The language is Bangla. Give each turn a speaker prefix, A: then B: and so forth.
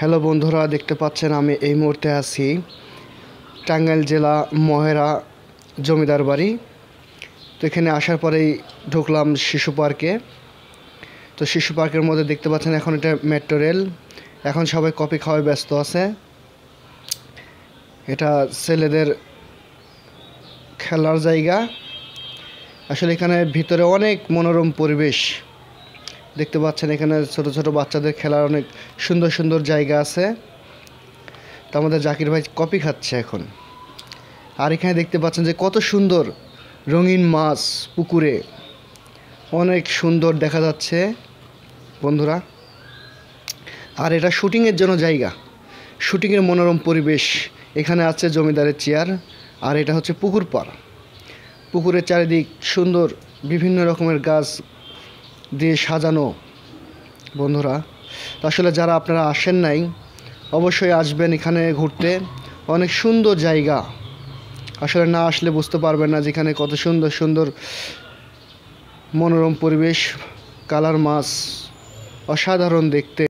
A: হ্যালো বন্ধুরা, দেখতে পাচ্ছেন আমি এই মুহূর্তে আছি টাঙ্গাইল জেলা মহেরা জমিদার বাড়ি। তো এখানে আসার পরেই ঢুকলাম শিশু পার্কে। তো শিশু পার্কের মধ্যে দেখতে পাচ্ছেন এখন এটা মেট্রো রেল। এখন সবাই কফি খাওয়ায় ব্যস্ত আছে। এটা ছেলেদের খেলার জায়গা। আসলে এখানে ভিতরে অনেক মনোরম পরিবেশ দেখতে পাচ্ছেন। এখানে ছোট ছোট বাচ্চাদের খেলার অনেক সুন্দর সুন্দর জায়গা আছে। তো আমাদের জাকির ভাই কফি খাচ্ছে এখন। আর এখানে দেখতে পাচ্ছেন যে কত সুন্দর রঙিন মাছ পুকুরে, অনেক সুন্দর দেখা যাচ্ছে বন্ধুরা। আর এটা শুটিংয়ের জন্য জায়গা, শুটিংয়ের মনোরম পরিবেশ। এখানে আছে জমিদারের চেয়ার। আর এটা হচ্ছে পুকুর পাড়। পুকুরের চারিদিক সুন্দর বিভিন্ন রকমের গাছ দিয়ে সাজানো বন্ধুরা। আসলে যারা আপনারা আসেন নাই অবশ্যই আসবেন এখানে ঘুরতে। অনেক সুন্দর জায়গা, আসলে না আসলে বুঝতে পারবেন না যেখানে কত সুন্দর সুন্দর মনোরম পরিবেশ, কালার মাছ অসাধারণ দেখতে।